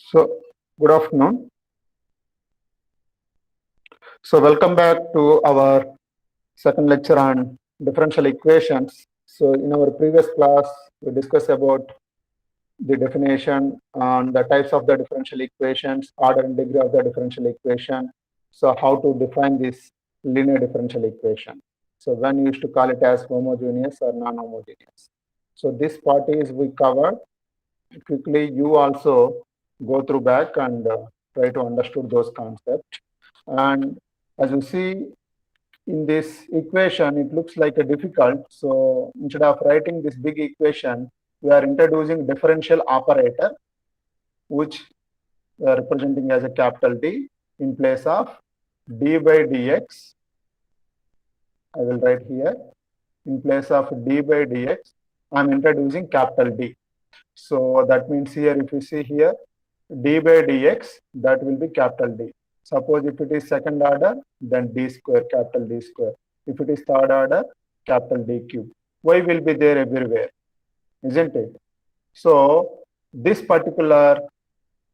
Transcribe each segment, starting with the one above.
So, good afternoon. So, welcome back to our second lecture on differential equations. So, in our previous class, we discussed about the definition and the types of the differential equations, order and degree of the differential equation. So, how to define this linear differential equation. So, when you used to call it as homogeneous or non-homogeneous. So, this part is we covered. Quickly, you also go through back and try to understood those concepts. And as you see in this equation, it looks like a difficult. So instead of writing this big equation, we are introducing differential operator, which we are representing as a capital D in place of d by dx. I will write here in place of d by dx. I'm introducing capital D. So that means here, if you see here, d by dx, that will be capital D. Suppose if it is second order, then d square, capital D square. If it is third order, capital D cube. Y will be there everywhere, isn't it? So this particular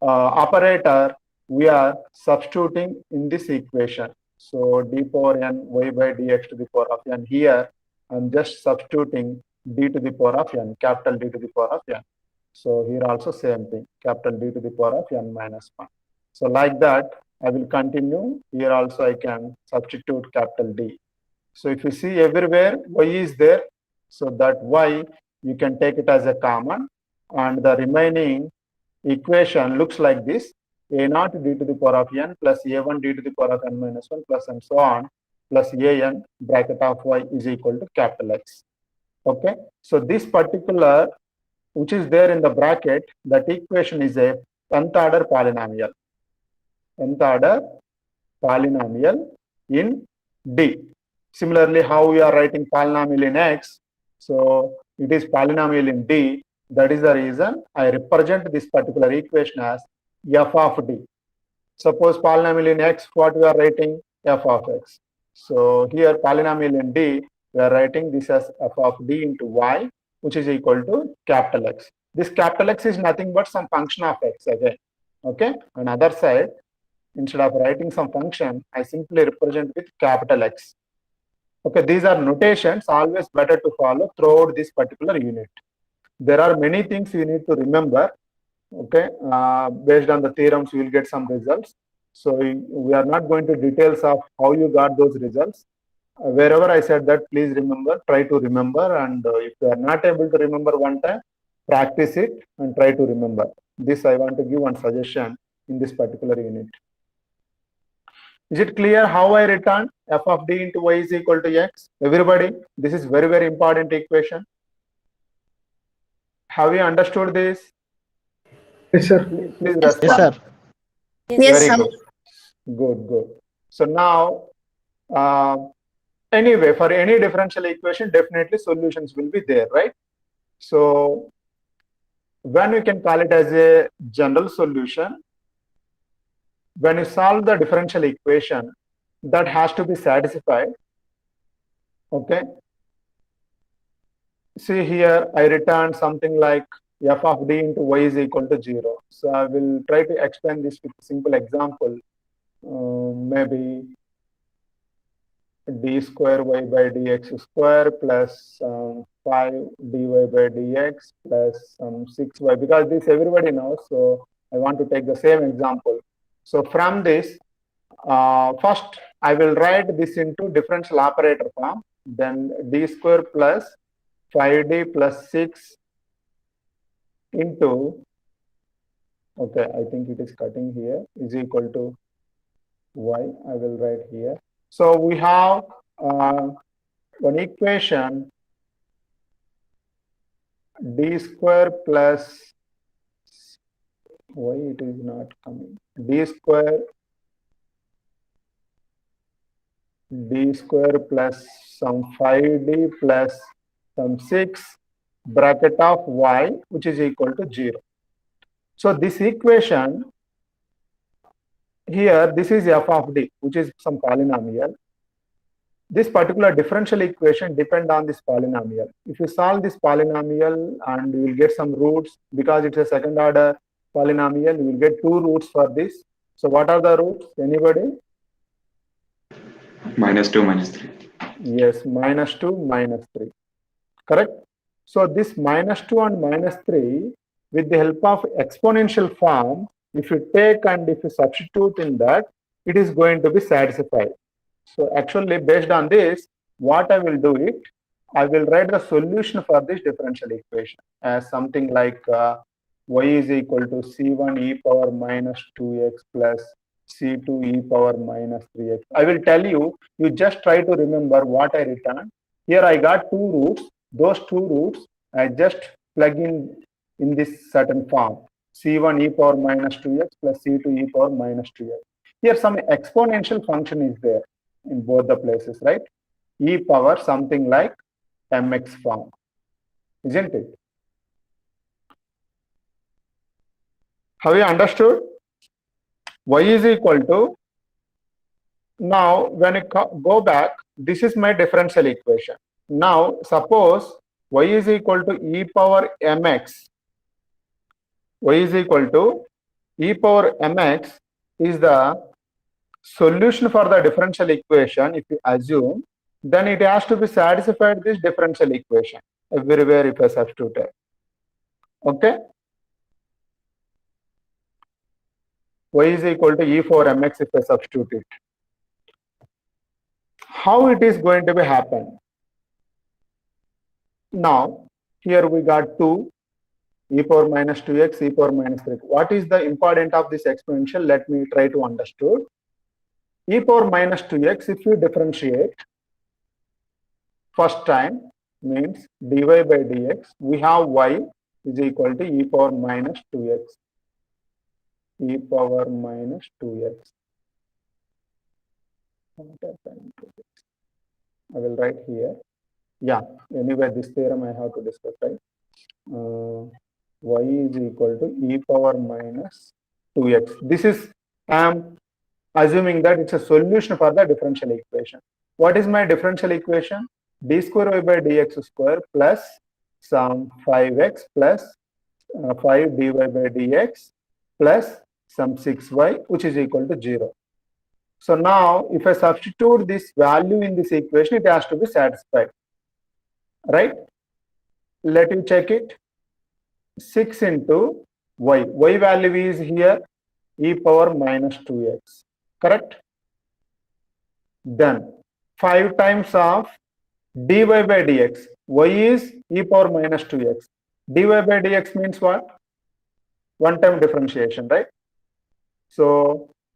operator, we are substituting in this equation. So d power n y by dx to the power of n. Here, I'm just substituting d to the power of n, capital D to the power of n. So here also same thing, capital D to the power of n minus 1. So like that, I will continue. Here also I can substitute capital D. So if you see everywhere, y is there. So that y, you can take it as a common. And the remaining equation looks like this. A naught d to the power of n plus a1 d to the power of n minus 1 plus and so on plus an bracket of y is equal to capital X. Okay. So this particular which is there in the bracket, that equation is a nth order polynomial. Nth order polynomial in D. Similarly, how we are writing polynomial in X, so it is polynomial in D. That is the reason I represent this particular equation as f of D. Suppose polynomial in X, what we are writing? F of X. So here polynomial in D, we are writing this as f of D into Y, which is equal to capital X. This capital X is nothing but some function of X again. Okay. On the other side, instead of writing some function, I simply represent with capital X. Okay. These are notations, always better to follow throughout this particular unit. There are many things you need to remember. Okay. Based on the theorems, you will get some results. So we are not going to details of how you got those results. Wherever I said that, please remember, try to remember, and if you are not able to remember one time, practice it and try to remember. This I want to give one suggestion in this particular unit. Is it clear how I return f of d into y is equal to x? Everybody, this is very, very important equation. Have you understood this? Yes, sir. Please respond. Yes, sir. Yes, Very sir. good. Good, good. So now, anyway, for any differential equation, definitely solutions will be there, right? So when we can call it as a general solution, when you solve the differential equation, that has to be satisfied. Okay. See here, I return something like f of d into y is equal to 0. So I will try to explain this with a simple example. Maybe d square y by dx square plus 5 dy by dx plus 6y, because this everybody knows. So I want to take the same example. So from this, first I will write this into differential operator form. Then d square plus 5d plus 6 into, okay, I think it is cutting here, is equal to y. I will write here. So we have one equation, d square plus, why it is not coming, d square plus some 5d plus some 6 bracket of y, which is equal to 0. So this equation here, this is f of d, which is some polynomial. This particular differential equation depends on this polynomial. If you solve this polynomial and you will get some roots, because it's a second order, polynomial, you will get two roots for this. So what are the roots? Anybody? -2, -3. Yes, -2, -3. Correct? So this -2 and -3, with the help of exponential form, if you take and if you substitute in that, it is going to be satisfied. So actually, based on this, what I will do it, I will write the solution for this differential equation as something like y is equal to c1 e power -2x plus c2 e power -3x. I will tell you, you just try to remember what I written. Here I got two roots. Those two roots, I just plug in this certain form. C1 e power -2x plus C2 e power -2x. Here some exponential function is there in both the places, right? E power something like mx form, isn't it? Have you understood? Y is equal to, now when I go back, this is my differential equation. Now suppose y is equal to e power mx. Y is equal to e power mx is the solution for the differential equation. If you assume, then it has to be satisfied this differential equation everywhere if I substitute it. Okay? Y is equal to e for mx if I substitute it. How it is going to be happen? Now, here we got 2 e power -2x, e power -3. What is the important of this exponential? Let me try to understand. E power -2x, if you differentiate, first time means dy by dx, we have y is equal to e power -2x. E power -2x. I will write here. Yeah, anyway, this theorem I have to discuss, right? Y is equal to e power -2x. This is, I am assuming that it's a solution for the differential equation. What is my differential equation? D square y by dx square plus some 5x plus 5 dy by dx plus some 6y, which is equal to 0. So now if I substitute this value in this equation, it has to be satisfied, right? Let you check it. 6 into y. Y value is here e power -2x. Correct? Then 5 times of dy by dx. Y is e power -2x. Dy by dx means what? One time differentiation, right? So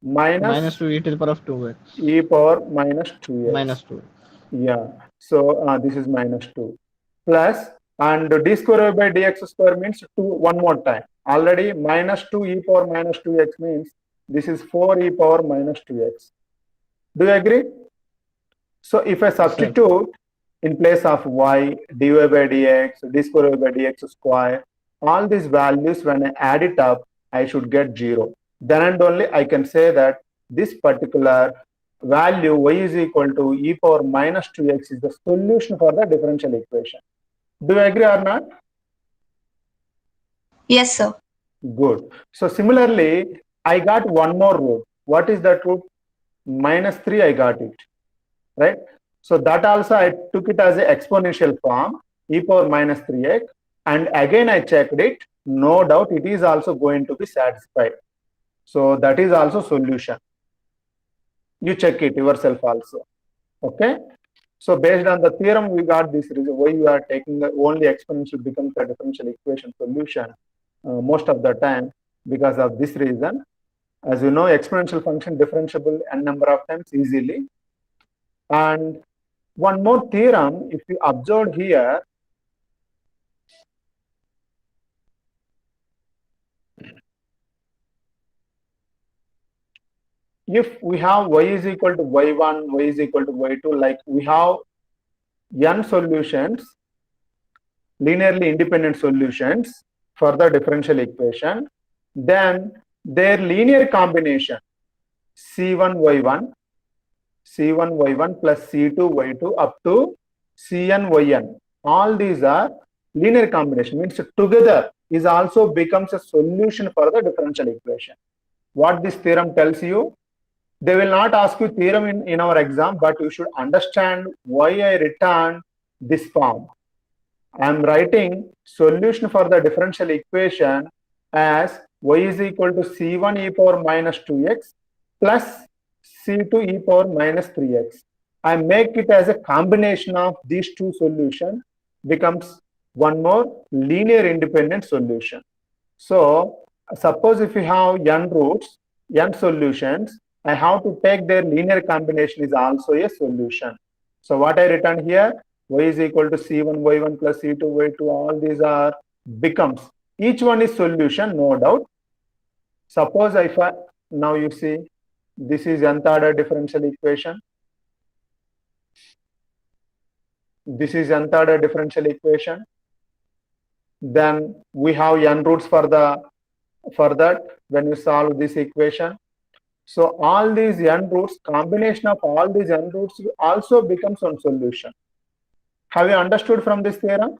-2 e to the power of 2x. E power -2x. -2. Yeah. So this is -2 plus, and d square by dx square means 2 one more time. Already -2 e power -2x means this is 4 e power -2x. Do you agree? So if I substitute in place of y, dy by dx, d square by dx square, all these values, when I add it up, I should get 0. Then and only I can say that this particular value y is equal to e power -2x is the solution for the differential equation. Do you agree or not? Yes, sir. Good. So similarly, I got one more root. What is that root? -3, I got it, right? So that also I took it as an exponential form, e power -3x, and again I checked it. No doubt it is also going to be satisfied. So that is also solution. You check it yourself also. Okay? So based on the theorem, we got this reason why you are taking the only exponential becomes a differential equation solution most of the time because of this reason. As you know, exponential function differentiable n number of times easily. And one more theorem, if you observe here, if we have y is equal to y1, y is equal to y2, like we have n solutions, linearly independent solutions for the differential equation, then their linear combination c1y1 plus c2y2 up to cn yn, all these are linear combination, means together is also becomes a solution for the differential equation. What this theorem tells you, they will not ask you theorem in our exam, but you should understand why I return this form. I am writing solution for the differential equation as y is equal to c1 e power minus 2x plus c2 e power minus 3x. I make it as a combination of these two solutions, becomes one more linear independent solution. So suppose if you have n roots, n solutions, I have to take their linear combination is also a solution. So what I written here, y is equal to c1 y1 plus c2 y2, all these are becomes, each one is solution, no doubt. Suppose if I, now you see, this is nth order differential equation. This is nth order differential equation. Then we have n roots for that when you solve this equation. So all these n roots, combination of all these n roots also becomes one solution. Have you understood from this theorem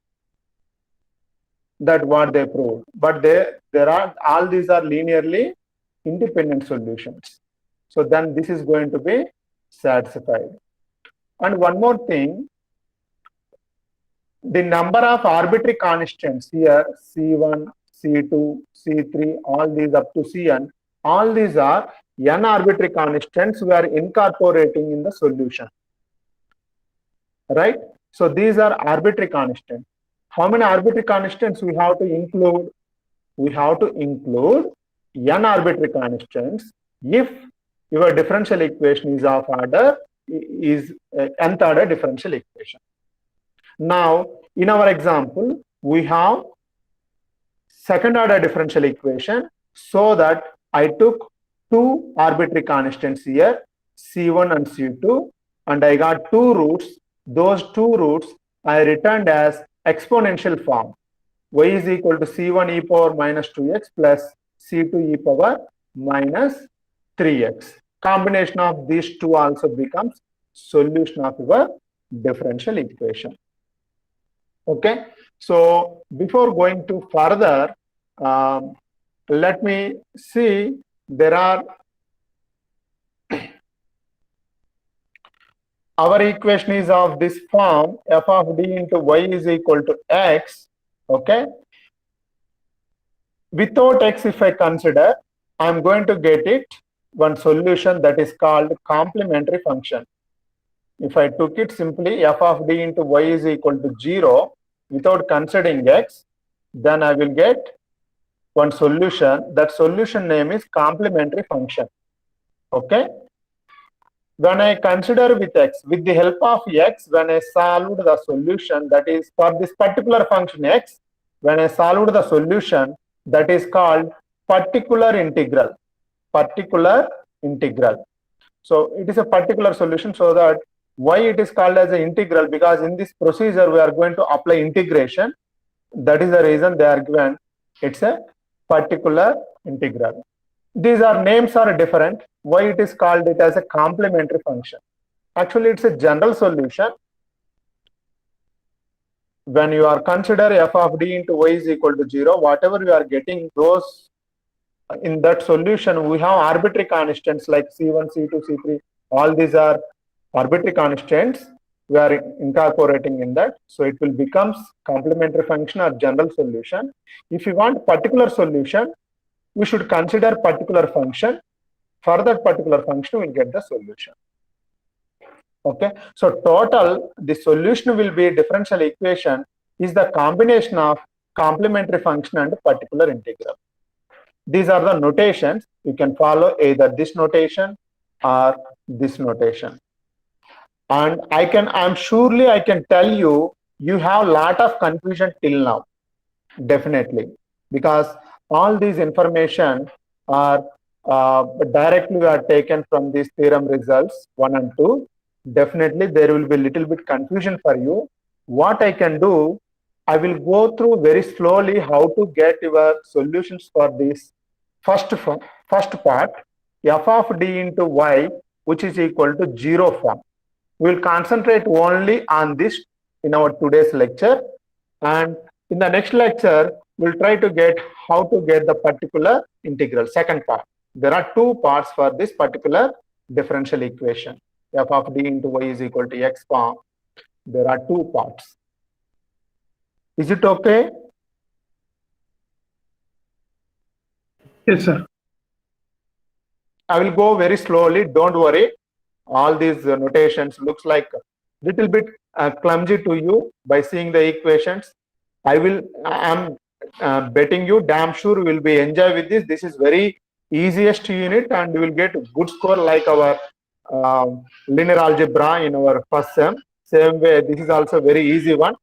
that what they proved? But there are, all these are linearly independent solutions. So then this is going to be satisfied. And one more thing, the number of arbitrary constants here, C1, C2, C3, all these up to Cn, all these are n arbitrary constants we are incorporating in the solution, right? So these are arbitrary constants. How many arbitrary constants we have to include? We have to include n arbitrary constants if your differential equation is of order, is nth order differential equation. Now, in our example, we have second order differential equation, so that I took two arbitrary constants here, C1 and C2, and I got two roots. Those two roots I returned as exponential form. Y is equal to C1 e power minus 2x plus C2 e power minus 3x. Combination of these two also becomes solution of your differential equation. Okay, so before going to further, let me see, there are, our equation is of this form, f of d into y is equal to x. Okay, without x, if I consider, I'm going to get it one solution that is called complementary function. If I took it simply, f of d into y is equal to 0 without considering x, then I will get one solution. That solution name is complementary function. Okay, when I consider with x, with the help of x, when I solved the solution, that is for this particular function x, when I solved the solution, that is called particular integral. Particular integral. So it is a particular solution, so that why it is called as an integral, because in this procedure we are going to apply integration. That is the reason they are given, it's a particular integral. These are names are different. Why it is called it as a complementary function? Actually, it's a general solution. When you are consider f of d into y is equal to 0, whatever you are getting, those in that solution we have arbitrary constants like C1, C2, C3. All these are arbitrary constants we are incorporating in that. So it will becomes complementary function or general solution. If you want particular solution, we should consider particular function. For that particular function, we will get the solution. Okay, so total, the solution will be differential equation is the combination of complementary function and particular integral. These are the notations. You can follow either this notation or this notation. And I'm surely I can tell you, you have a lot of confusion till now, definitely, because all these information are directly are taken from these theorem results 1 and 2. Definitely there will be a little bit confusion for you. What I can do, I will go through very slowly how to get your solutions for this first part, f of d into y, which is equal to 0 form. We will concentrate only on this in our today's lecture, and in the next lecture we'll try to get how to get the particular integral. Second part. There are two parts for this particular differential equation. F of d into y is equal to x form. There are two parts. Is it okay? Yes, sir. I will go very slowly. Don't worry. All these notations looks like a little bit clumsy to you by seeing the equations. I'm betting you damn sure you will be enjoy with this. This is very easiest unit and you will get a good score like our linear algebra in our first sem. Same way, this is also very easy one.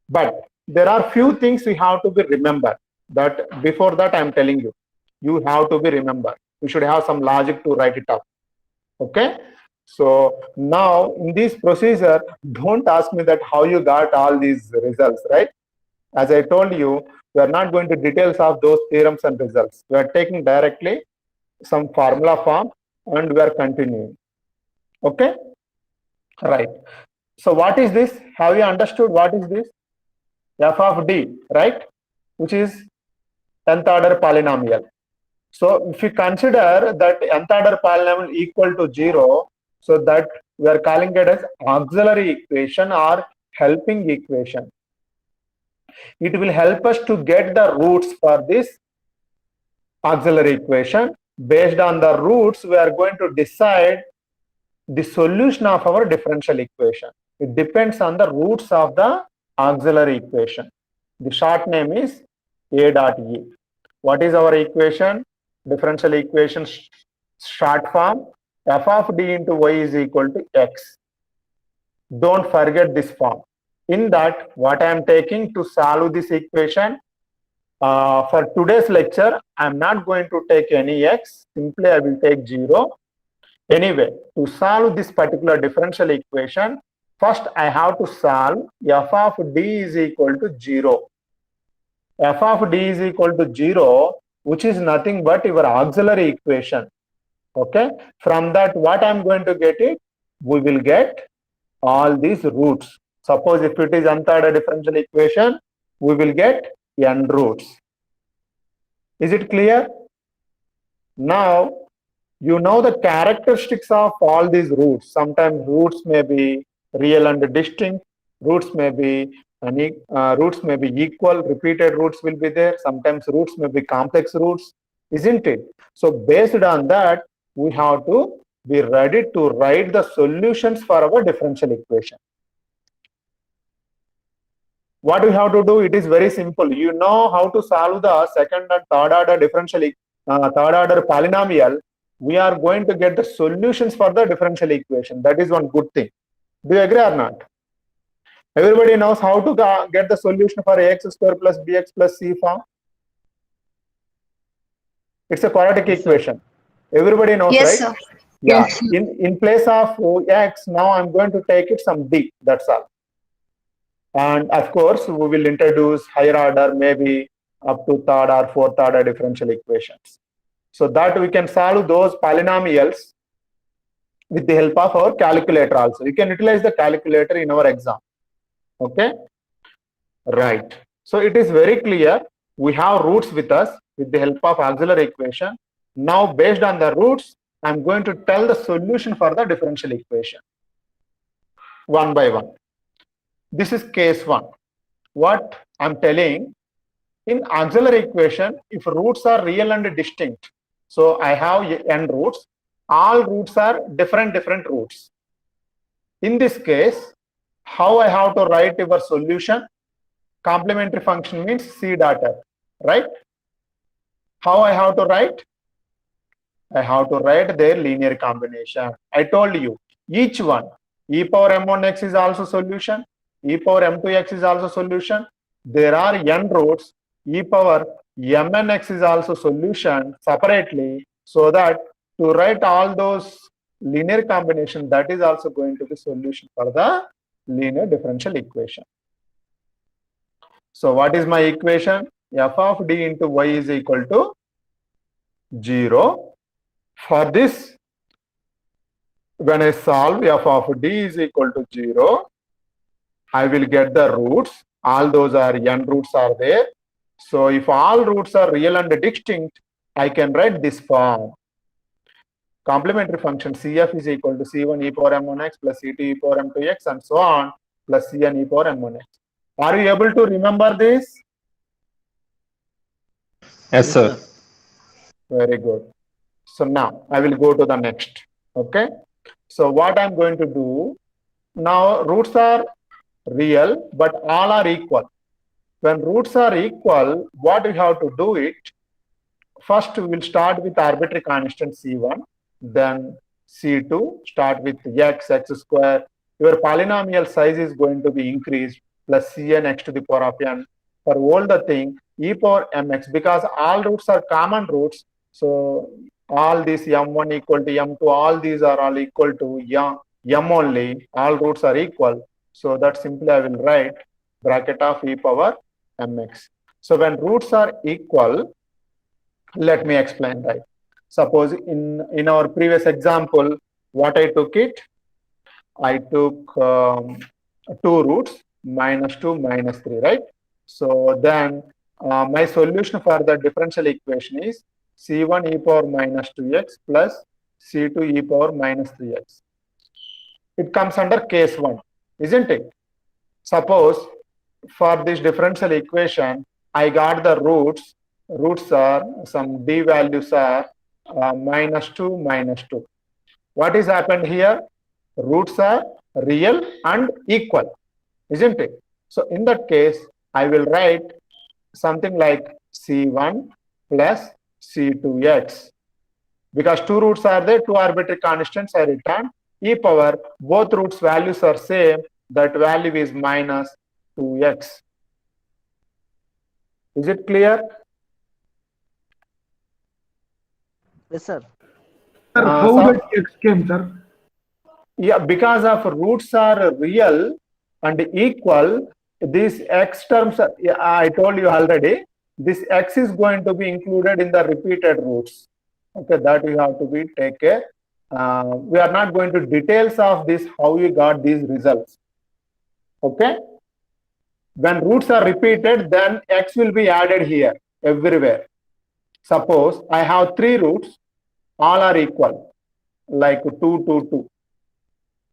But there are few things we have to be remember. That before that I'm telling you, you have to be remember. You should have some logic to write it up. Okay. So now in this procedure, don't ask me that how you got all these results, right? As I told you, we are not going to details of those theorems and results. We are taking directly some formula form and we are continuing. Okay. Right. So what is this? Have you understood what is this? F of d, right? Which is nth order polynomial. So if you consider that nth order polynomial equal to 0, so that we are calling it as auxiliary equation or helping equation. It will help us to get the roots for this auxiliary equation. Based on the roots, we are going to decide the solution of our differential equation. It depends on the roots of the auxiliary equation. The short name is A dot E. What is our equation? Differential equation short form. F of d into y is equal to x. Don't forget this form. In that, what I am taking to solve this equation, for today's lecture, I am not going to take any x. Simply, I will take 0. Anyway, to solve this particular differential equation, first I have to solve f of d is equal to 0. F of d is equal to 0, which is nothing but your auxiliary equation. Okay. From that, what I'm going to get it? We will get all these roots. Suppose if it is nth order differential equation, we will get n roots. Is it clear? Now, you know the characteristics of all these roots. Sometimes roots may be real and distinct. Roots may be equal. Repeated roots will be there. Sometimes roots may be complex roots, isn't it? So based on that, we have to be ready to write the solutions for our differential equation. What we have to do? It is very simple. You know how to solve the second and third order differential, third order polynomial. We are going to get the solutions for the differential equation. That is one good thing. Do you agree or not? Everybody knows how to get the solution for ax square plus bx plus c form. It's a quadratic equation. Everybody knows, Yes, right? sir. Yeah. Yes. In place of x, now I'm going to take it some d. That's all. And of course, we will introduce higher order, maybe up to third or fourth order differential equations. So that we can solve those polynomials with the help of our calculator also. You can utilize the calculator in our exam. Okay. Right. So it is very clear. We have roots with us with the help of auxiliary equation. Now, based on the roots, I'm going to tell the solution for the differential equation one by one. This is case 1. What I'm telling, in auxiliary equation, if roots are real and distinct, so I have n roots, all roots are different roots. In this case, how I have to write your solution? Complementary function means c dot f, right? How I have to write? I have to write their linear combination. I told you, each one, e power m1x is also solution, e power m2x is also solution. There are n roots, e power mnx is also solution separately, so that to write all those linear combination, that is also going to be solution for the linear differential equation. So what is my equation? F of d into y is equal to 0. For this, when I solve f of d is equal to 0, I will get the roots. All those are n roots are there. So if all roots are real and distinct, I can write this form. Complementary function CF is equal to C1 e power m1x plus C2 e power m2x and so on plus Cn e power m1x. Are you able to remember this? Yes, sir. Very good. So now I will go to the next. Okay. So what I'm going to do now, roots are real, but all are equal. When roots are equal, what we have to do it? First, we will start with arbitrary constant C1, then C2, start with x square. Your polynomial size is going to be increased plus Cn x to the power of n. For all the thing, e power mx, because all roots are common roots. So all these m1 equal to m2, all these are all equal to m only. All roots are equal. So that simply I will write bracket of e power mx. So when roots are equal, let me explain that. Suppose in our previous example, what I took it, I took 2 roots, -2, -3, right? So then my solution for the differential equation is C1 e power -2x plus C2 e power -3x. It comes under case 1, isn't it? Suppose for this differential equation, I got the roots. Roots are, some d values are -2, -2. What is happened here? Roots are real and equal, isn't it? So in that case, I will write something like C1 plus C2x. Because 2 roots are there, 2 arbitrary constants I return. E power, both roots values are same, that value is -2x. Is it clear? Yes, sir. Sir, how so- that x came, sir? Yeah, because of roots are real and equal, these x terms, I told you already, this x is going to be included in the repeated roots. Okay, that you have to be take care. We are not going to details of this, how we got these results. Okay. When roots are repeated, then x will be added here everywhere. Suppose I have 3 roots, all are equal, like 2, 2, 2.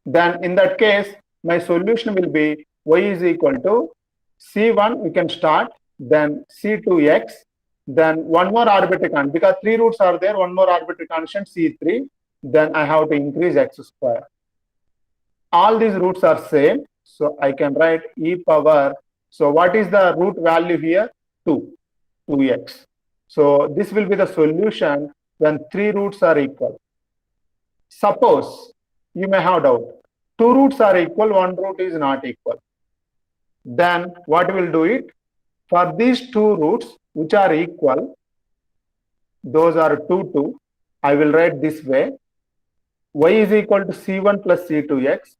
Then in that case, my solution will be y is equal to C1, we can start, then C2x, then one more arbitrary constant, because 3 roots are there, one more arbitrary constant C3, then I have to increase x square. All these roots are same, so I can write e power. So what is the root value here? 2x. So this will be the solution when 3 roots are equal. Suppose you may have doubt, 2 roots are equal, 1 root is not equal. Then what will do it? For these 2 roots which are equal, those are 2, 2. I will write this way. Y is equal to C1 plus C2x,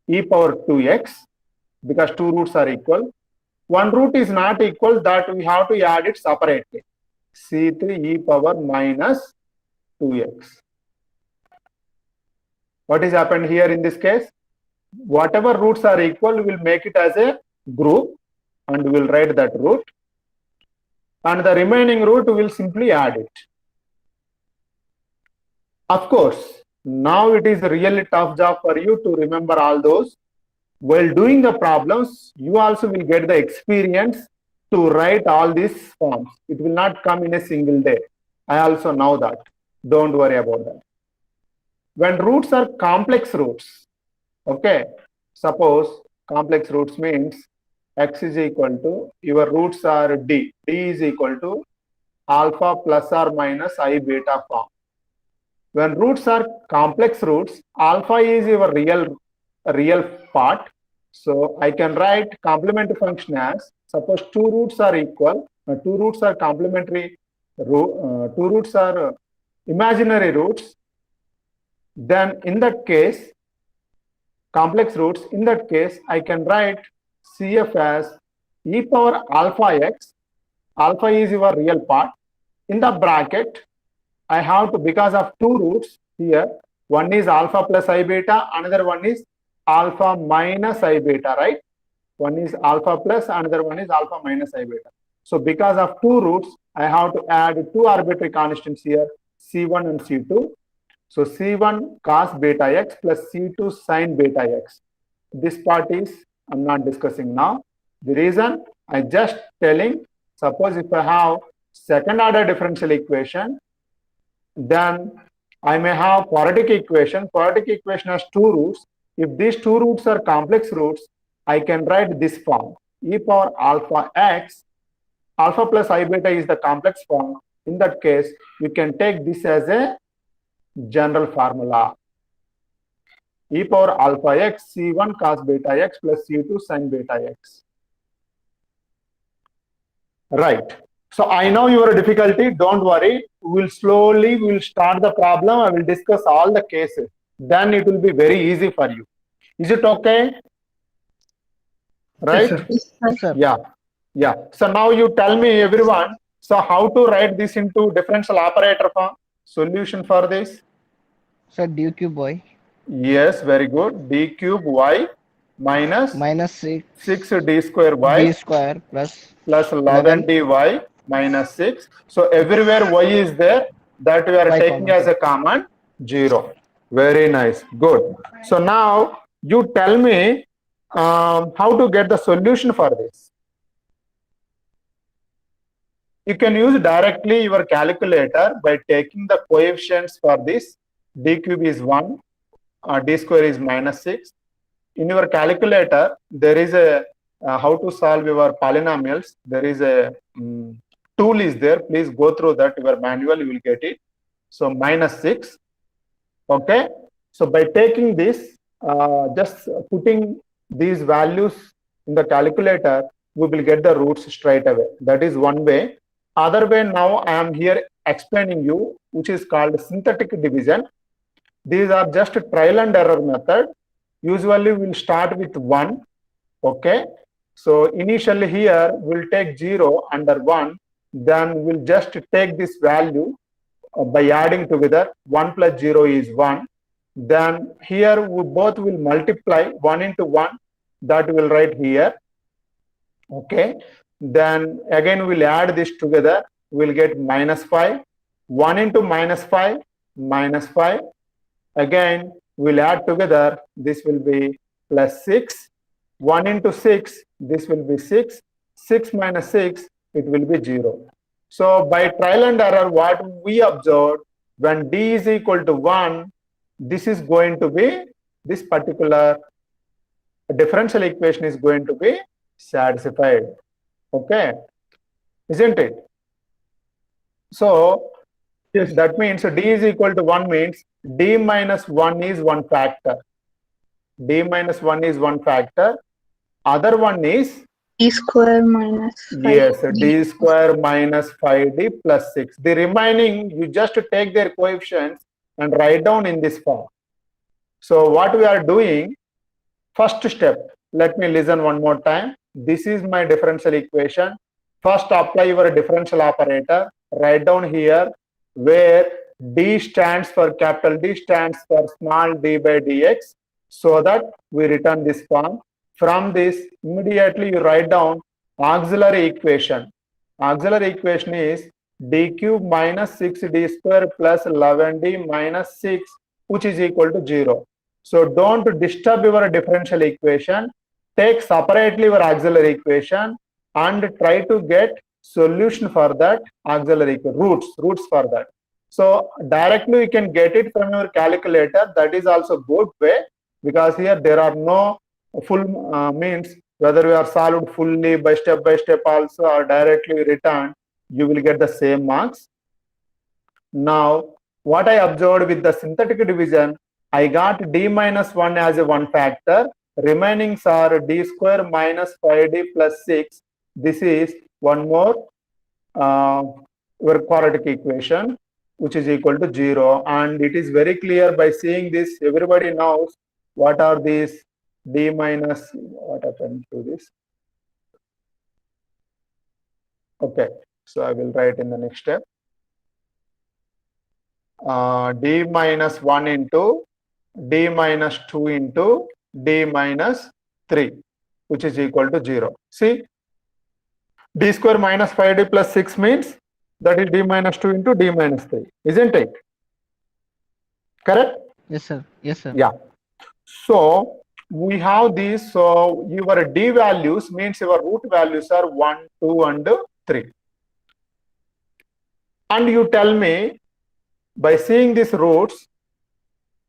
e power 2x, because 2 roots are equal. 1 root is not equal, that we have to add it separately. C3 e power minus 2x. What is happened here in this case? Whatever roots are equal, we will make it as a group and we will write that root. And the remaining root, we will simply add it. Of course, now it is a really tough job for you to remember all those. While doing the problems, you also will get the experience to write all these forms. It will not come in a single day. I also know that. Don't worry about that. When roots are complex roots, okay, suppose complex roots means x is equal to, your roots are d. D is equal to alpha plus or minus I beta form. When roots are complex roots, alpha is your real part. So I can write complementary function as, suppose 2 roots are equal, 2 roots are complementary, 2 roots are imaginary roots. Then in that case, complex roots, in that case, I can write CF as e power alpha x. Alpha is your real part. In the bracket, I have to, because of 2 roots here, one is alpha plus I beta, another one is alpha minus I beta, right? One is alpha plus, another one is alpha minus I beta. So because of two roots, I have to add two arbitrary constants here, C1 and C2. So C1 cos beta x plus C2 sin beta x. This part is I'm not discussing now. The reason I just telling, suppose if I have second order differential equation, then I may have quadratic equation. Quadratic equation has two roots. If these two roots are complex roots, I can write this form. E power alpha x, alpha plus I beta is the complex form. In that case, you can take this as a general formula. E power alpha x C1 cos beta x plus C2 sin beta x. Right. So I know your difficulty. Don't worry. We'll start the problem. I will discuss all the cases. Then it will be very easy for you. Is it okay? Right? Yes, sir. Yes, sir. Yeah. So now you tell me, everyone. So how to write this into differential operator form? Solution for this? Sir, d cube y Yes, very good. D cube y minus minus 6 d square y d square plus plus 11 dy minus 6. So everywhere y is there, that we are Y taking common. as a common 0. Very nice. Good. So now you tell me how to get the solution for this. You can use directly your calculator by taking the coefficients for this. D cube is 1, d square is minus 6. In your calculator, there is a how to solve your polynomials. There is a tool is there. Please go through that. Your manual, you will get it. So minus 6. Okay. So by taking this, just putting these values in the calculator, we will get the roots straight away. That is one way. Other way, now I am here explaining you, which is called synthetic division. These are just trial and error method. Usually we'll start with 1. Okay. So initially here we'll take 0 under 1. Then we'll just take this value by adding together. 1 plus 0 is 1. Then here we both will multiply 1 into 1. That we'll write here. Okay. Then again we'll add this together. We'll get minus 5. 1 into minus 5, minus 5. Again, we'll add together. This will be plus 6. 1 into 6, this will be 6. 6 minus 6, it will be 0. So by trial and error, what we observed, when d is equal to 1, this is going to be, this particular differential equation is going to be satisfied. Okay. Isn't it? So yes, that means d is equal to 1 means d minus 1 is one factor. D minus 1 is one factor. Other one is d square minus 5. yes, d square minus 5d plus 6. The remaining, you just take their coefficients and write down in this form. So what we are doing, first step, let me listen one more time. This is my differential equation. First apply your differential operator. Write down here where d stands for capital D stands for small d by dx, so that we return this form. From this, immediately you write down auxiliary equation. Auxiliary equation is d cube minus 6d square plus 11d minus 6, which is equal to 0. So don't disturb your differential equation. Take separately your auxiliary equation and try to get solution for that auxiliary equation, roots for that. So directly you can get it from your calculator. That is also good way, because here there are no full means whether you are solved fully by step also or directly return, you will get the same marks. Now what I observed with the synthetic division, I got d minus 1 as a one factor. Remaining are d square minus 5d plus 6. This is one more your quadratic equation, which is equal to 0. And it is very clear by seeing this, everybody knows what are these d minus, what happened to this? Okay, so I will write in the next step. D minus 1 into d minus 2 into d minus 3, which is equal to 0. See, d square minus 5d plus 6 means that is d minus 2 into d minus 3, isn't it? Correct? Yes, sir. Yes, sir. Yeah. So we have these. So your d values means your root values are 1, 2, and 3. And you tell me, by seeing these roots,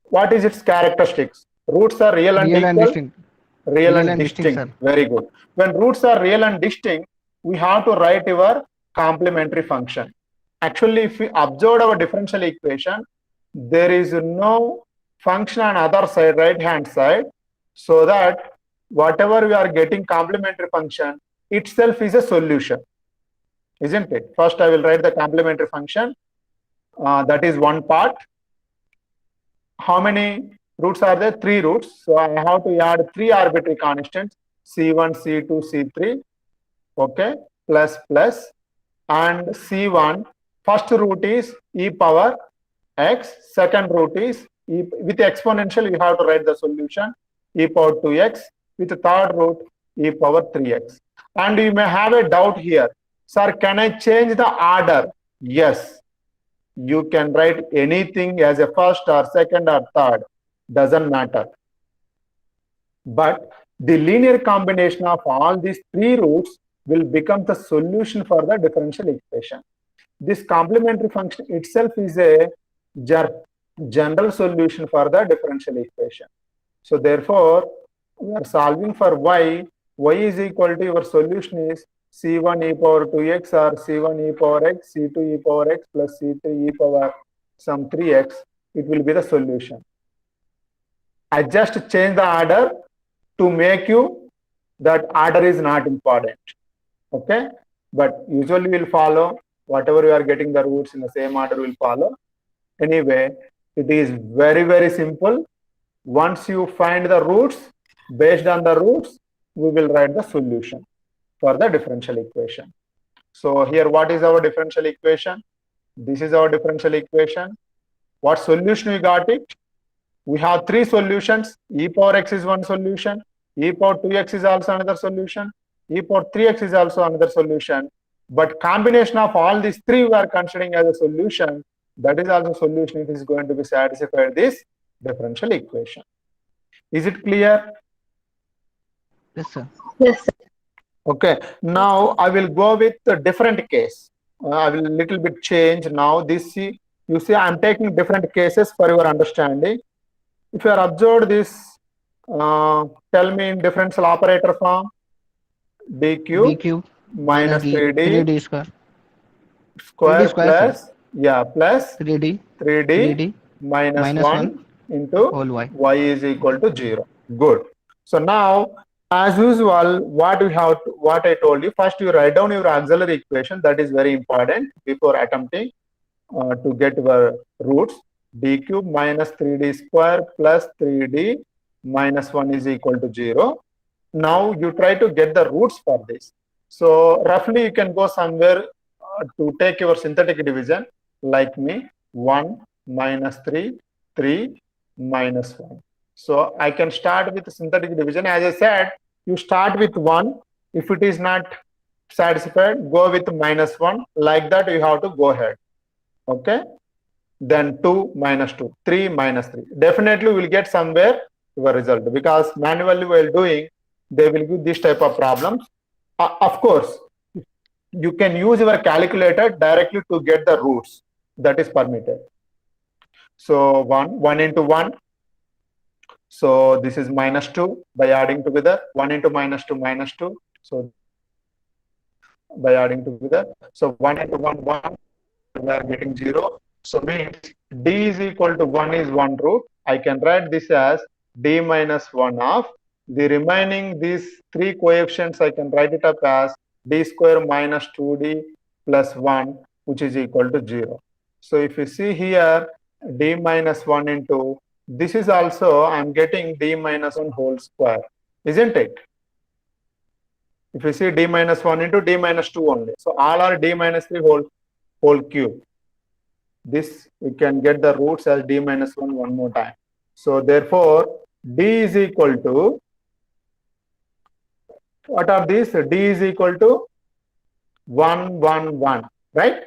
what is its characteristics? Roots are real and Real and equal. distinct. Real and distinct. sir. Very good. When roots are real and distinct, we have to write your complementary function. Actually, if we observe our differential equation, there is no function on other side, right hand side, so that whatever we are getting complementary function itself is a solution, isn't it? First, I will write the complementary function. That is one part. How many roots are there? 3 roots. So I have to add 3 arbitrary constants, C1, C2, C3, okay, plus, and C1, first root is e power x, second root is e, with exponential you have to write the solution, e power 2x, with the third root e power 3x. And you may have a doubt here, sir, can I change the order? Yes, you can write anything as a first or second or third, doesn't matter. But the linear combination of all these 3 roots will become the solution for the differential equation. This complementary function itself is a general solution for the differential equation. So therefore, we are solving for y. Y is equal to, your solution is C1 e power 2x or C1 e power x, C2 e power x plus C3 e power some 3x. It will be the solution. I just change the order to make you that order is not important. Okay, but usually we'll follow whatever we are getting the roots in the same order will follow. Anyway, it is very, very simple. Once you find the roots, based on the roots, we will write the solution for the differential equation. So here, what is our differential equation? This is our differential equation. What solution we got it? We have 3 solutions. E power x is one solution. E power 2x is also another solution. E power 3x is also another solution. But combination of all these 3 we are considering as a solution. That is also solution. It is going to be satisfied this differential equation. Is it clear? Yes, sir. Yes, sir. Okay. Now I will go with a different case. I will little bit change now. This, you see, I am taking different cases for your understanding. If you are observed this, tell me in differential operator form, d cube, D cube minus 3d, 3D square. square 3D square, plus, yeah, plus 3D 3d, minus 1 into whole y. y is equal to 0. Good. So now, as usual, what I told you, first you write down your auxiliary equation. That is very important before attempting to get your roots. D cube minus 3d square plus 3d minus 1 is equal to 0. Now you try to get the roots for this. So roughly you can go somewhere to take your synthetic division, like me, 1 minus 3, 3 minus 1. So I can start with synthetic division. As I said, you start with 1. If it is not satisfied, go with minus 1. Like that, you have to go ahead. Okay. Then 2 minus 2, 3 minus 3. Definitely we will get somewhere your result, because manually while doing, they will give this type of problems. Of course, you can use your calculator directly to get the roots. That is permitted. So 1 into 1. So this is minus 2 by adding together. 1 into minus 2, minus 2. So by adding together. So 1 into 1, 1. We are getting 0. So means d is equal to 1 is one root. I can write this as d minus 1 of the remaining these 3 coefficients. I can write it up as d square minus 2d plus 1, which is equal to 0. So if you see here, d minus 1 into, this is also, I am getting d minus 1 whole square, isn't it? If you see, d minus 1 into d minus 2 only. So all are d minus 3 whole cube. This we can get the roots as d minus 1 one more time. So therefore, d is equal to, what are these? D is equal to 1, 1, 1, right?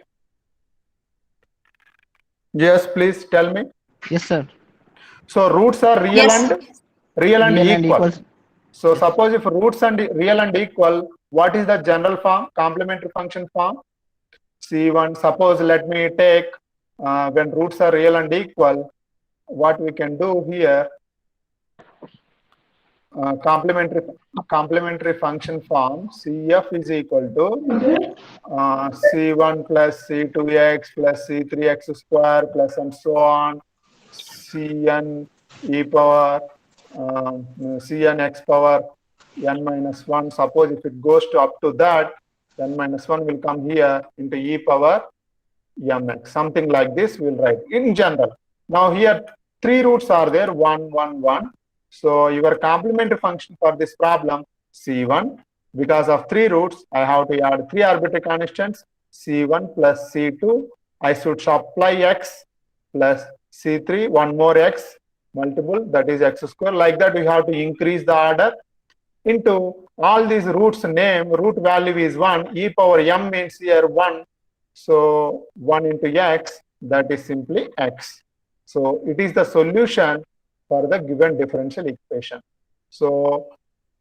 Yes, please tell me. Yes, sir. So roots are real Yes. and real and Real and equal. equals. So Yes. suppose if roots and real and equal, what is the general form, complementary function form? C1. Suppose let me take when roots are real and equal, what we can do here, complementary function form, CF is equal to C1 plus C2x plus C3x square plus and so on, Cn e power Cn x power n minus 1. Suppose if it goes to up to that, n minus 1 will come here into e power mx. Something like this we'll write in general. Now here three roots are there, 1, 1, 1. So your complementary function for this problem, C1, because of three roots, I have to add three arbitrary constants, C1 plus C2. I should supply x plus C3, one more x multiple, that is x square. Like that, we have to increase the order into all these roots name, root value is 1, e power m means here 1. So 1 into x, that is simply x. So it is the solution for the given differential equation. So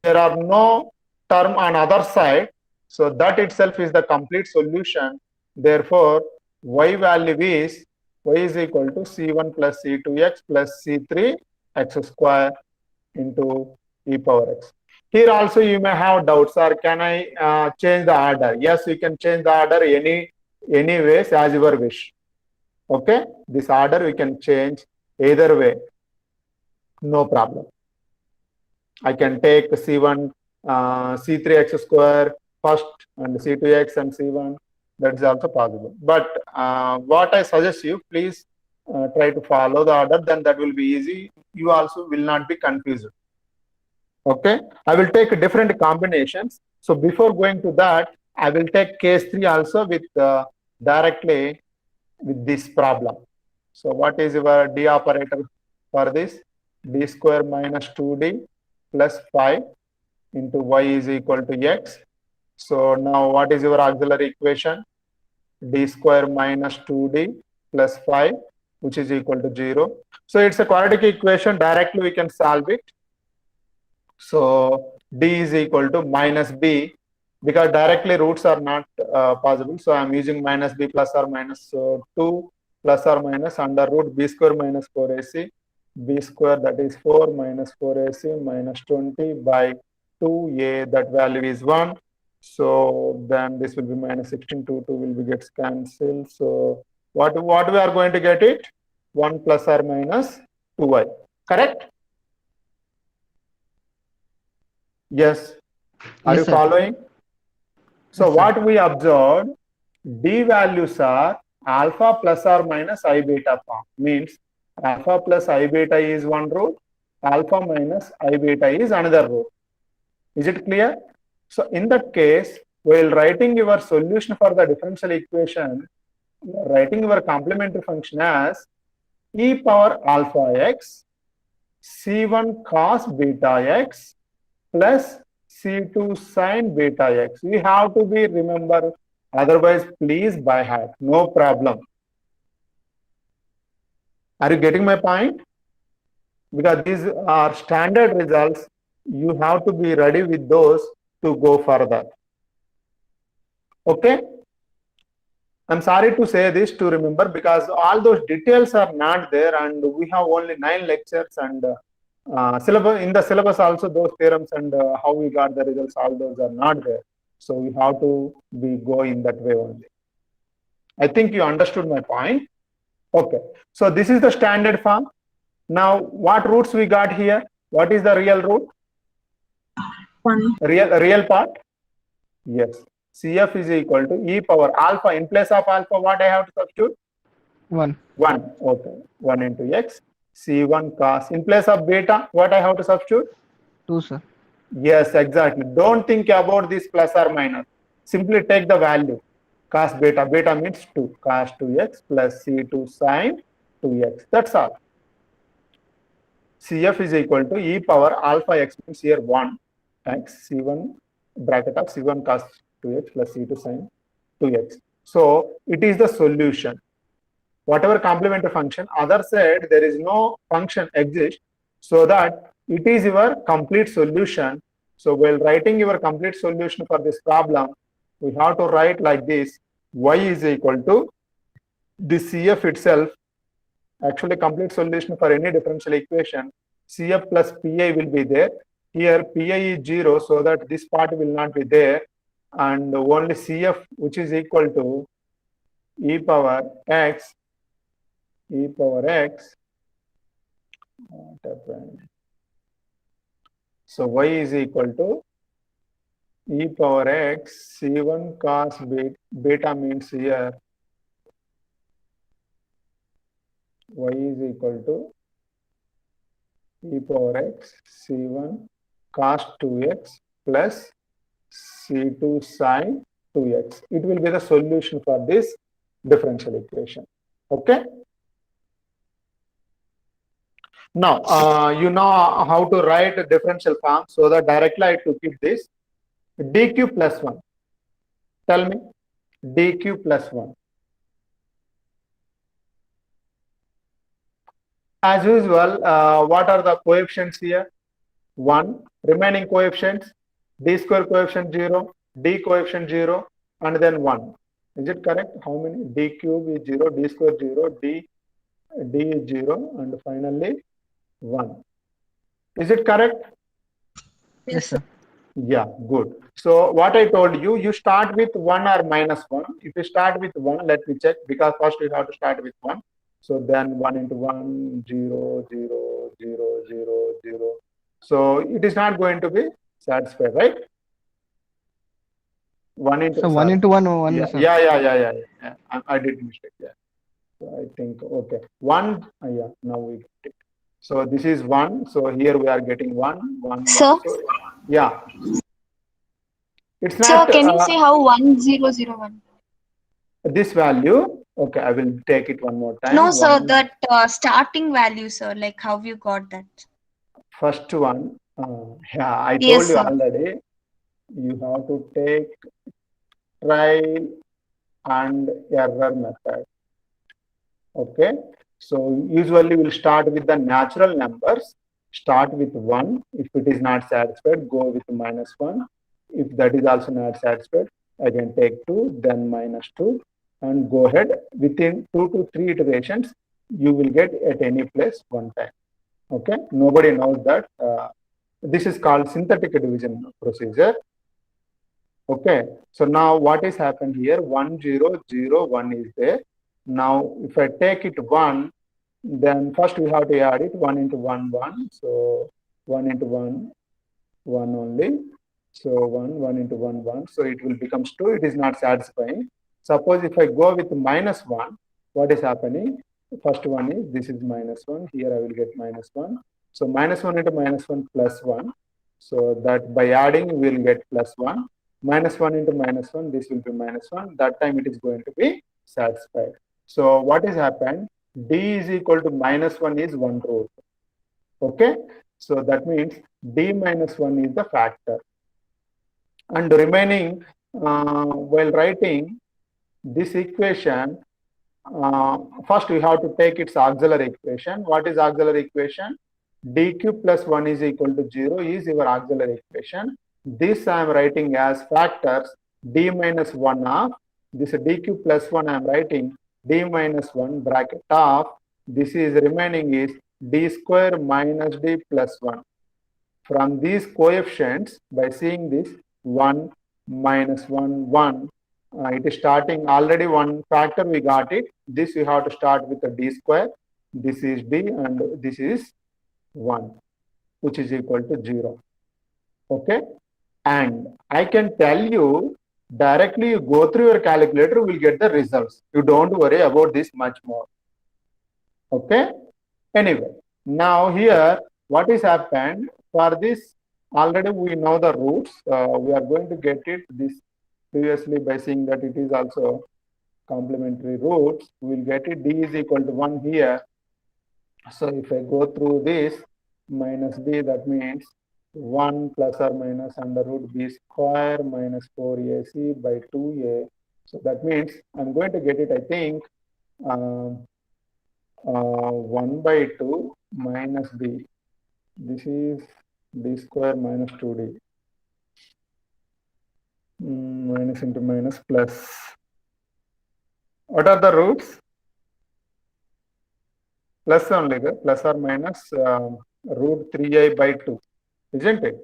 there are no term on other side. So that itself is the complete solution. Therefore, y value is y is equal to c1 plus c2x plus c3 x square into e power x. Here also you may have doubts, or can I change the order? Yes, you can change the order any ways as your wish. Okay, this order we can change either way, no problem. I can take C1, C3x square first and C2x and C1. That is also possible. But what I suggest you, please try to follow the order, then that will be easy. You also will not be confused. Okay, I will take different combinations. So before going to that, I will take case 3 also with directly with this problem. So what is your D operator for this? D square minus 2D plus 5 into y is equal to x. So now what is your auxiliary equation? D square minus 2D plus 5, which is equal to 0. So it's a quadratic equation. Directly we can solve it. So D is equal to minus B, because directly roots are not possible. So I'm using minus B plus or minus 2 plus or minus under root B square minus 4AC. B square, that is 4 minus 4AC minus 20 by 2A, that value is 1. So then this will be minus 16, 2 will be gets cancelled. So what we are going to get it? 1 plus or minus 2y. Correct? Yes. Are Yes, you sir. following? So Yes, sir. what we observed, D values are alpha plus or minus I beta form. Means alpha plus I beta is one root, alpha minus I beta is another root. Is it clear? So in that case, while writing your solution for the differential equation, you are writing your complementary function as e power alpha x c1 cos beta x plus c2 sin beta x. We have to be remember, otherwise please by heart, no problem. Are you getting my point? Because these are standard results, you have to be ready with those to go further. Okay, I'm sorry to say this to remember, because all those details are not there, and we have only 9 lectures, and syllabus, in the syllabus also those theorems and how we got the results, all those are not there. So we have to be go in that way only. I think you understood my point. Okay, so this is the standard form. Now what roots we got here? What is the real root? 1. Real part? Yes. CF is equal to e power alpha. In place of alpha, what I have to substitute? 1. 1. Okay. 1 into x. C1 cos. In place of beta, what I have to substitute? 2, sir. Yes, exactly. Don't think about this plus or minus. Simply take the value. Cos beta. Beta means 2. Cos 2x plus C2 sin 2x. That's all. CF is equal to e power alpha x means here 1 x C1 bracket of C1 cos 2x plus C2 sin 2x. So it is the solution. Whatever complementary function, other side there is no function exists, so that it is your complete solution. So while writing your complete solution for this problem, we have to write like this: y is equal to this CF itself. Actually, complete solution for any differential equation, CF plus PI will be there. Here PI is 0, so that this part will not be there, and only CF, which is equal to e power x. What happened? So y is equal to e power x c1 cos beta means here y is equal to e power x c1 cos 2x plus c2 sin 2x. It will be the solution for this differential equation. Okay. Now, you know how to write a differential form, so that directly I took it this dq plus 1. Tell me, dq plus 1. As usual, what are the coefficients here? 1. Remaining coefficients, d square coefficient 0, d coefficient 0, and then 1. Is it correct? How many? D cube is 0, d square 0, d is 0, and finally 1. Is it correct? Yes, sir. Yeah, good. So what I told you, you start with 1 or minus 1. If you start with 1, let me check, because first you have to start with 1. So then 1 into 1, 0, 0, 0, 0, 0. So it is not going to be satisfied, right? 1 into, So 1 into 1, 1, yeah, sir. yeah. I did mistake. Yeah. So I think, okay. 1, yeah, now we get it. So this is 1. So here we are getting 1, 1, 1. Sir? So, yeah. It's Sir, not can you say how 1001? this value. Okay, I will take it one more time. No, sir, One, that starting value, sir, like how you got that? first one. Yeah, I Yes, told you sir. already. You have to take trial and error method. Okay. So usually we'll start with the natural numbers. Start with 1. If it is not satisfied, go with minus 1. If that is also not satisfied, again take 2, then minus 2, and go ahead. Within 2 to 3 iterations, you will get at any place one time. Okay. Nobody knows that. This is called synthetic division procedure. Okay. So now what is happened here? 1, 0, 0, 1 is there. Now, if I take it 1, then first we have to add it 1 into 1, 1. So 1 into 1, 1 only. So 1 into 1, 1. So it will become 2. It is not satisfying. Suppose if I go with minus 1, what is happening? First one is, this is minus 1. Here I will get minus 1. So minus 1 into minus 1 plus 1. So that by adding, we will get plus 1. Minus 1 into minus 1, this will be minus 1. That time it is going to be satisfied. So what has happened? D is equal to minus 1 is 1 root. Okay. So that means D minus 1 is the factor. And remaining, while writing this equation, first we have to take its auxiliary equation. What is auxiliary equation? D cube plus 1 is equal to 0 is your auxiliary equation. This I am writing as factors D minus 1 of, this D cube plus 1 I am writing D minus 1 bracket of, this is remaining is D square minus D plus 1. From these coefficients, by seeing this 1 minus 1, 1, it is starting already one factor, we got it. This we have to start with a D square. This is D and this is 1, which is equal to 0. Okay. And I can tell you directly, you go through your calculator, will get the results. You don't worry about this much more. Okay. Anyway, now here, what is happened for this? Already we know the roots. We are going to get it this previously by seeing that it is also complementary roots. We will get it. D is equal to 1 here. So if I go through this minus D, that means 1 plus or minus under root B square minus 4AC by 2A. So that means I'm going to get it, I think, 1 by 2 minus b. This is d square minus 2d. Minus into minus plus. What are the roots? Plus only, plus or minus root 3i by 2, isn't it?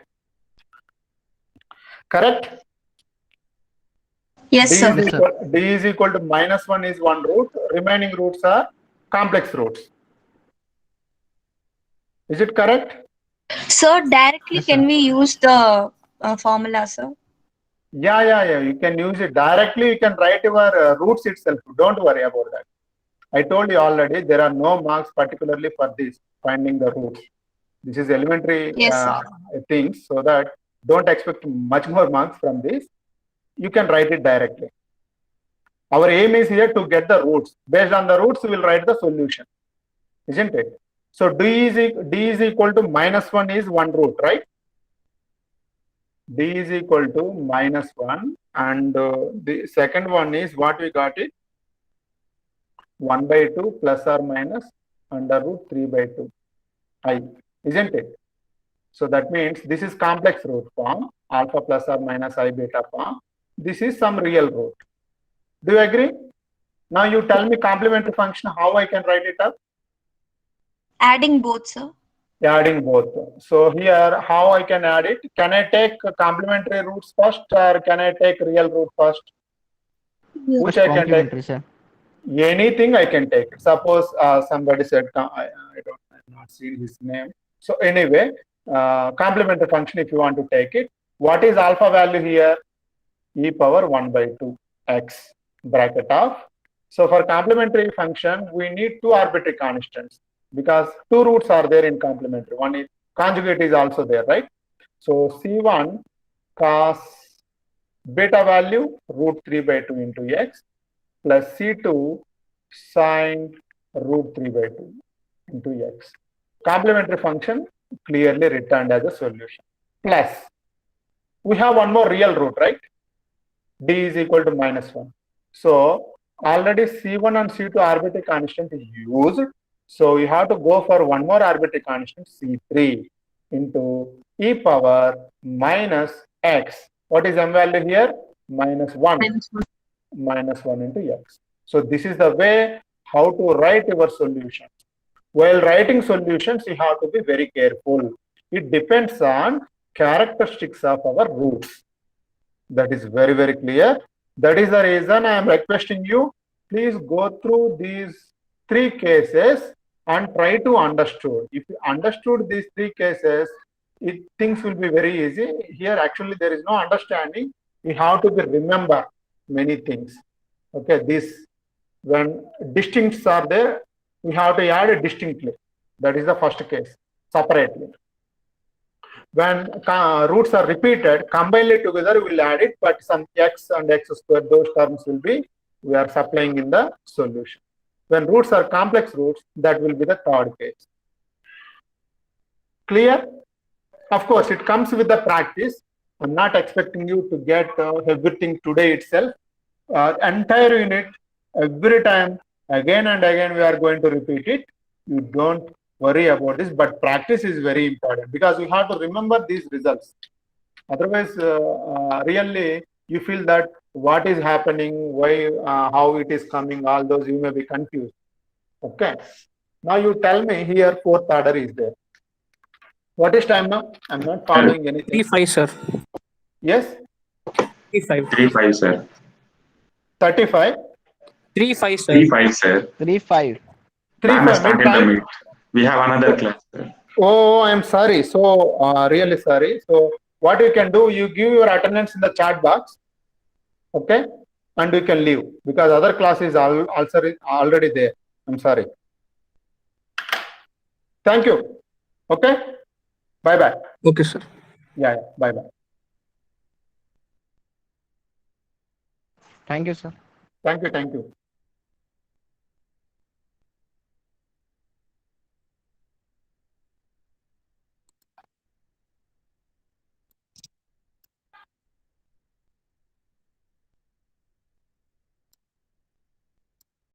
Correct? Yes, D sir. is equal to minus 1 is one root. Remaining roots are complex roots. Is it correct? So directly, Yes, can sir. we use the formula, sir? Yeah. You can use it directly. You can write your roots itself. Don't worry about that. I told you already, there are no marks particularly for this, finding the roots. This is elementary Yes, sir. things, so that don't expect much more marks from this. You can write it directly. Our aim is here to get the roots. Based on the roots, we will write the solution, isn't it? So d is equal to minus 1 is one root, right? D is equal to minus 1, and the second one is what we got it, 1 by 2 plus or minus under root 3 by 2 I, isn't it? So that means this is complex root form, alpha plus or minus I beta form. This is some real root. Do you agree? Now you tell me complementary function, how I can write it up? Adding both, sir. Adding both. So here, how I can add it? Can I take complementary roots first, or can I take real root first? Which I can take? Complementary, sir. Anything I can take. Suppose somebody said, I've not seen his name. So anyway, complementary function, if you want to take it, what is alpha value here? E power 1 by 2 x bracket of. So for complementary function, we need two arbitrary constants, because two roots are there in complementary. One is conjugate is also there, right? So C1 cos beta value root 3 by 2 into x plus C2 sine root 3 by 2 into x. Complementary function clearly returned as a solution. Plus, we have one more real root, right? D is equal to minus 1. So already C1 and C2 arbitrary constant is used. So you have to go for one more arbitrary constant, C3 into e power minus x. What is m value here? Minus 1. Minus 1 into x. So this is the way how to write your solution. While writing solutions, you have to be very careful. It depends on characteristics of our roots. That is very, very clear. That is the reason I am requesting you, please go through these three cases and try to understand. If you understood these three cases, things will be very easy. Here, actually, there is no understanding. You have to remember many things. Okay, this, when distincts are there, we have to add it distinctly. That is the first case, separately. When roots are repeated, combine it together, we will add it, but some x and x square, those terms will be, we are supplying in the solution. When roots are complex roots, that will be the third case. Clear? Of course, it comes with the practice. I'm not expecting you to get everything today itself. Entire unit, every time, again and again, we are going to repeat it. You don't worry about this, but practice is very important, because you have to remember these results. Otherwise, really, you feel that what is happening, why, how it is coming, all those, you may be confused. Okay. Now you tell me here, fourth order is there. What is time now? I'm not following anything. 3-5, sir. Yes? 3-5. 3-5, sir. 35? 3-5, sir. 3-5, sir. 3-5. 3 Ma'am has 5 mid started the time? meet. We have another class, sir. Oh, I'm sorry. So, really sorry. So, what you can do, you give your attendance in the chat box, okay? And you can leave, because other class is also already there. I'm sorry. Thank you. Okay? Bye-bye. Okay, sir. Yeah, bye-bye. Thank you, sir. Thank you.